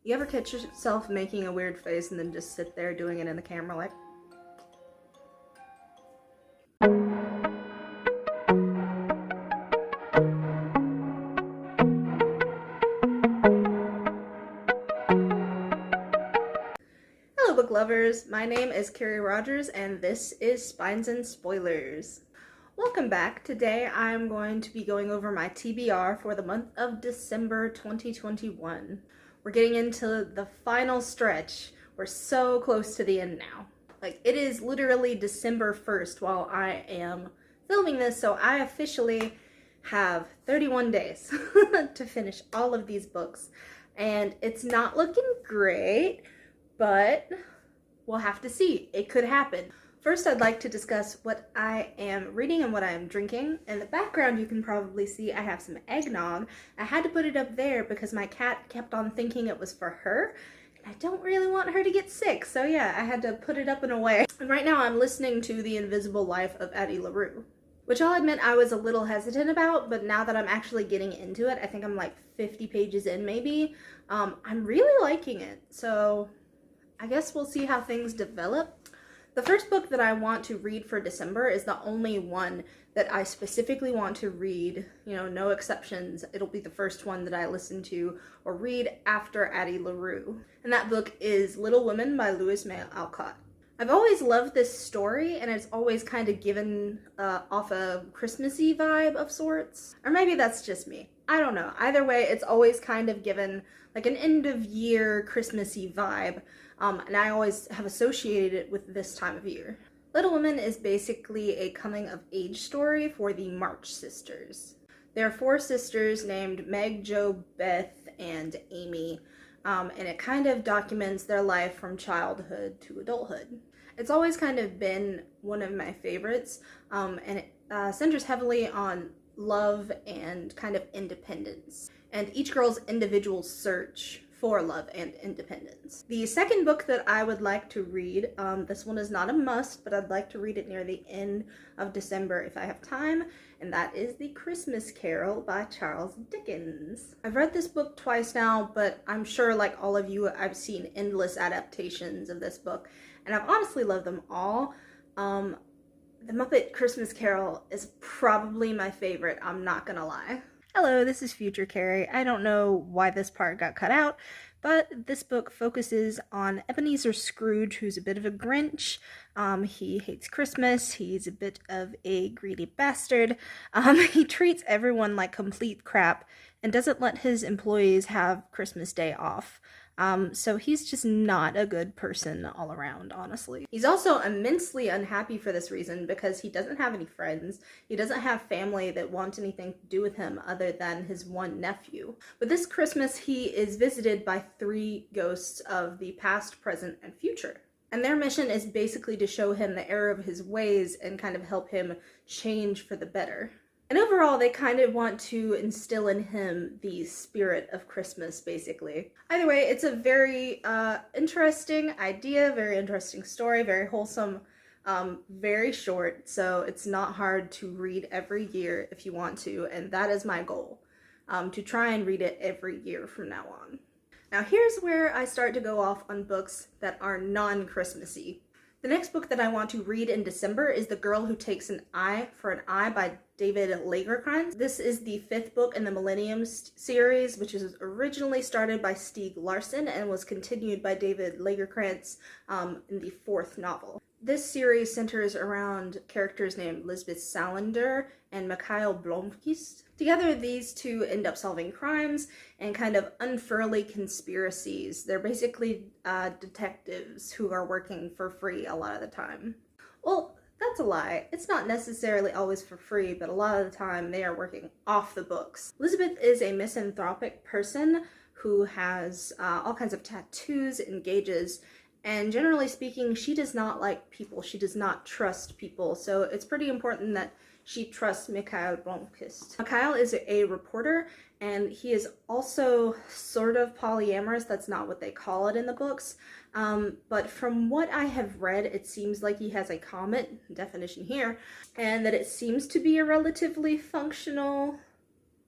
You ever catch yourself making a weird face and then just sit there doing it in the camera like... Hello book lovers, my name is Carrie Rogers and this is Spines and Spoilers. Welcome back. Today I'm going to be going over my TBR for the month of December 2021. We're getting into the final stretch. We're so close to the end now. Like, it is literally December 1st while I am filming this, so I officially have 31 days to finish all of these books. And it's not looking great, but we'll have to see. It could happen. First, I'd like to discuss what I am reading and what I am drinking. In the background, you can probably see I have some eggnog. I had to put it up there because my cat kept on thinking it was for her, and I don't really want her to get sick. So yeah, I had to put it up and away. And right now, I'm listening to The Invisible Life of Addie LaRue, which I'll admit I was a little hesitant about, but now that I'm actually getting into it, I think I'm like 50 pages in maybe, I'm really liking it. So I guess we'll see how things develop. The first book that I want to read for December is the only one that I specifically want to read, you know, no exceptions. It'll be the first one that I listen to or read after Addie LaRue. And that book is Little Women by Louisa May Alcott. I've always loved this story, and it's always kind of given off a Christmassy vibe of sorts. Or maybe that's just me. I don't know. Either way, it's always kind of given like an end of year Christmassy vibe. And I always have associated it with this time of year. Little Women is basically a coming of age story for the March sisters. There are 4 sisters named Meg, Jo, Beth, and Amy, and it kind of documents their life from childhood to adulthood. It's always kind of been one of my favorites, and it centers heavily on love and kind of independence, and each girl's individual search for love and independence. The second book that I would like to read, this one is not a must, but I'd like to read it near the end of December if I have time, and that is The Christmas Carol by Charles Dickens. I've read this book twice now, but I'm sure like all of you, I've seen endless adaptations of this book, and I've honestly loved them all. The Muppet Christmas Carol is probably my favorite, I'm not gonna lie. Hello, this is Future Carrie. I don't know why this part got cut out, but this book focuses on Ebenezer Scrooge, who's a bit of a Grinch. He hates Christmas. He's a bit of a greedy bastard. He treats everyone like complete crap and doesn't let his employees have Christmas Day off. So he's just not a good person all around, honestly. He's also immensely unhappy for this reason because he doesn't have any friends. He doesn't have family that want anything to do with him other than his one nephew. But this Christmas, he is visited by 3 ghosts of the past, present, and future. And their mission is basically to show him the error of his ways and kind of help him change for the better. And overall, they kind of want to instill in him the spirit of Christmas, basically. Either way, it's a very interesting idea, very interesting story, very wholesome, very short, so it's not hard to read every year if you want to, and that is my goal, to try and read it every year from now on. Now here's where I start to go off on books that are non-Christmassy. The next book that I want to read in December is The Girl Who Takes an Eye for an Eye by David Lagercrantz. This is the 5th book in the Millennium series, which is originally started by Stieg Larsson and was continued by David Lagercrantz in the 4th novel. This series centers around characters named Lisbeth Salander and Mikhail Blomkvist. Together, these two end up solving crimes and kind of unfurling conspiracies. They're basically detectives who are working for free a lot of the time. Well, that's a lie. It's not necessarily always for free, but a lot of the time they are working off the books. Elizabeth is a misanthropic person who has all kinds of tattoos, engages, and generally speaking, she does not like people. She does not trust people, so it's pretty important that she trusts Mikhail Blomkvist. Mikhail is a reporter, and he is also sort of polyamorous. That's not what they call it in the books, but from what I have read, it seems like he has a comet, definition here, and that it seems to be a relatively functional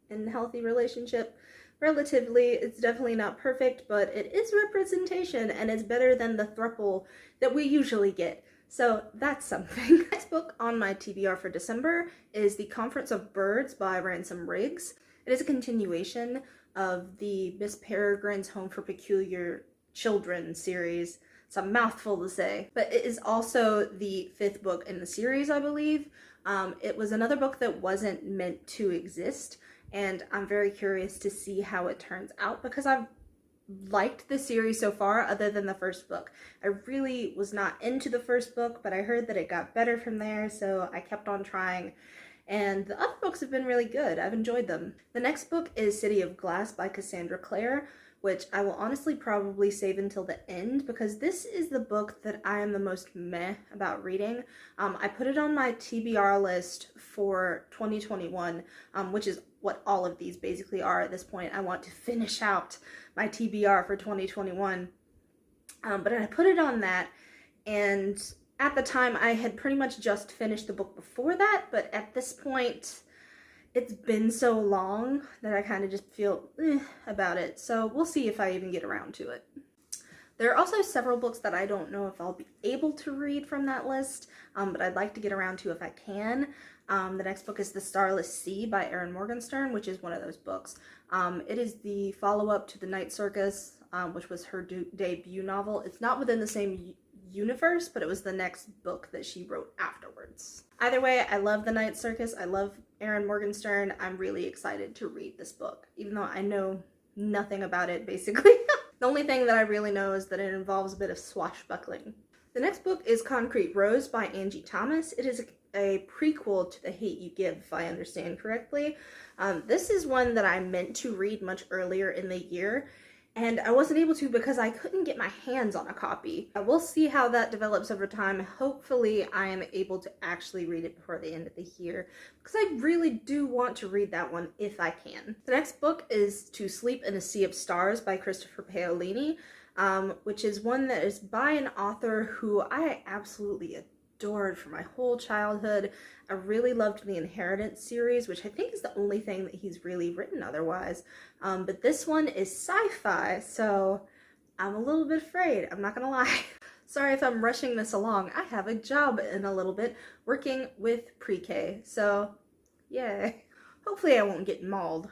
and healthy relationship. relatively. It's definitely not perfect, but it is representation, and it's better than the throuple that we usually get. So that's something. The next book on my TBR for December is The Conference of Birds by Ransom Riggs. It is a continuation of the Miss Peregrine's Home for Peculiar Children series. It's a mouthful to say, but it is also the 5th book in the series, I believe. It was another book that wasn't meant to exist, and I'm very curious to see how it turns out because I've liked the series so far other than the first book. I really was not into the first book, but I heard that it got better from there, so I kept on trying. And the other books have been really good. I've enjoyed them. The next book is City of Glass by Cassandra Clare, which I will honestly probably save until the end because this is the book that I am the most meh about reading. I put it on my TBR list for 2021, which is what all of these basically are at this point. I want to finish out my TBR for 2021. But I put it on that, and at the time I had pretty much just finished the book before that, but at this point it's been so long that I kind of just feel about it. So we'll see if I even get around to it. There are also several books that I don't know if I'll be able to read from that list, but I'd like to get around to if I can. The next book is The Starless Sea by Erin Morgenstern, which is one of those books. It is the follow-up to The Night Circus, which was her debut novel. It's not within the same universe, but it was the next book that she wrote afterwards. Either way, I love The Night Circus. I love Erin Morgenstern. I'm really excited to read this book, even though I know nothing about it, basically. The only thing that I really know is that it involves a bit of swashbuckling. The next book is Concrete Rose by Angie Thomas. It is a prequel to The Hate U Give, if I understand correctly. This is one that I meant to read much earlier in the year, and I wasn't able to because I couldn't get my hands on a copy. We'll see how that develops over time. Hopefully I am able to actually read it before the end of the year, because I really do want to read that one if I can. The next book is To Sleep in a Sea of Stars by Christopher Paolini, which is one that is by an author who I absolutely adored for my whole childhood. I really loved the Inheritance series, which I think is the only thing that he's really written otherwise. But this one is sci-fi, so I'm a little bit afraid, I'm not gonna lie. Sorry if I'm rushing this along. I have a job in a little bit working with pre-K, so yay. Hopefully I won't get mauled.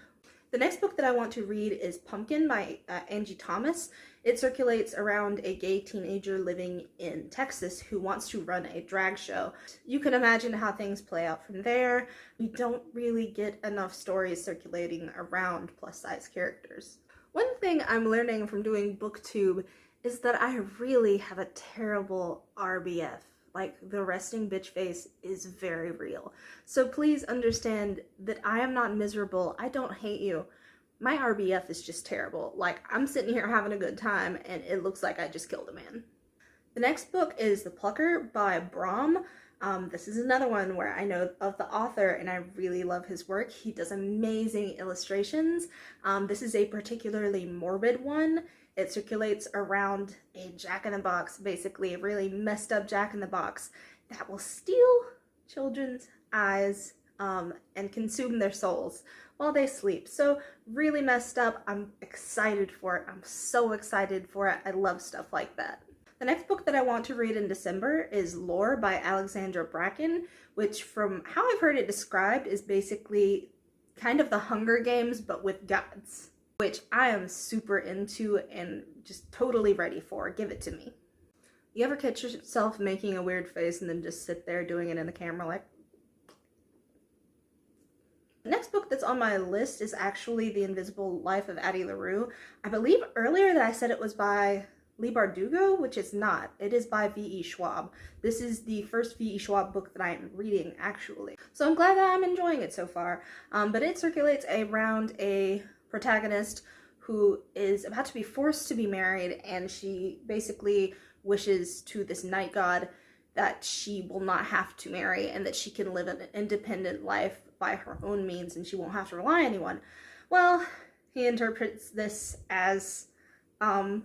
The next book that I want to read is Pumpkin by Angie Thomas. It circulates around a gay teenager living in Texas who wants to run a drag show. You can imagine how things play out from there. We don't really get enough stories circulating around plus-size characters. One thing I'm learning from doing BookTube is that I really have a terrible RBF. Like, the resting bitch face is very real. So please understand that I am not miserable. I don't hate you. My RBF is just terrible. Like, I'm sitting here having a good time and it looks like I just killed a man. The next book is The Plucker by Brahm. This is another one where I know of the author and I really love his work. He does amazing illustrations. This is a particularly morbid one. It circulates around a jack-in-the-box, basically a really messed up jack-in-the-box that will steal children's eyes and consume their souls while they sleep. So really messed up. I'm excited for it. I'm so excited for it. I love stuff like that. The next book that I want to read in December is Lore by Alexandra Bracken, which from how I've heard it described is basically kind of the Hunger Games but with gods, which I am super into and just totally ready for. Give it to me. You ever catch yourself making a weird face and then just sit there doing it in the camera like? The next book that's on my list is actually The Invisible Life of Addie LaRue. I believe earlier that I said it was by Leigh Bardugo, which is not. It is by V.E. Schwab. This is the first V.E. Schwab book that I am reading, actually. So I'm glad that I'm enjoying it so far. But it circulates around a protagonist who is about to be forced to be married, and she basically wishes to this night god that she will not have to marry and that she can live an independent life by her own means and she won't have to rely on anyone. Well, he interprets this as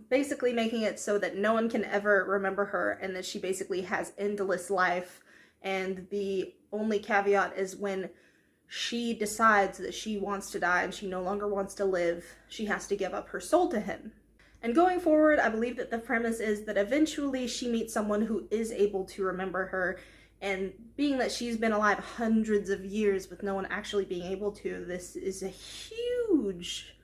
basically making it so that no one can ever remember her and that she basically has endless life, and the only caveat is when she decides that she wants to die and she no longer wants to live, she has to give up her soul to him. And going forward, I believe that the premise is that eventually she meets someone who is able to remember her, and being that she's been alive hundreds of years with no one actually being able to, this is a huge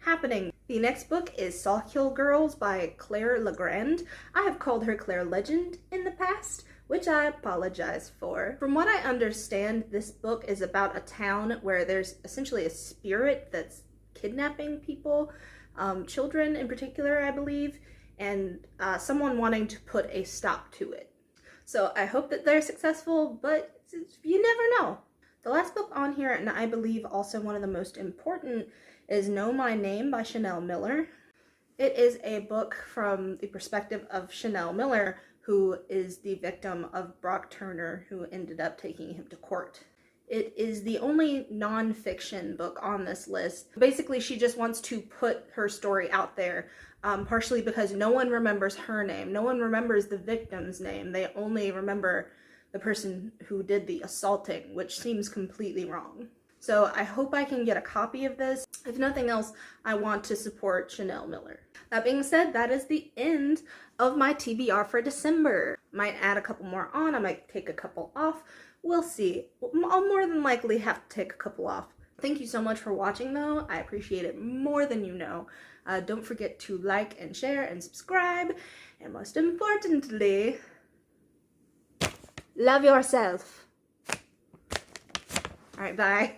happening. The next book is Sawkill Girls by Claire Legrand. I have called her Claire Legend in the past, which I apologize for. From what I understand, this book is about a town where there's essentially a spirit that's kidnapping people, children in particular, I believe, and someone wanting to put a stop to it. So I hope that they're successful, but you never know. The last book on here, and I believe also one of the most important, is Know My Name by Chanel Miller. It is a book from the perspective of Chanel Miller, who is the victim of Brock Turner, who ended up taking him to court. It is the only non-fiction book on this list. Basically, she just wants to put her story out there, partially because no one remembers her name. No one remembers the victim's name. They only remember the person who did the assaulting, which seems completely wrong. So I hope I can get a copy of this. If nothing else, I want to support Chanel Miller. That being said, that is the end of my TBR for December. Might add a couple more on, I might take a couple off. We'll see. I'll more than likely have to take a couple off. Thank you so much for watching though. I appreciate it more than you know. Don't forget to like and share and subscribe. And most importantly, love yourself. Alright, bye.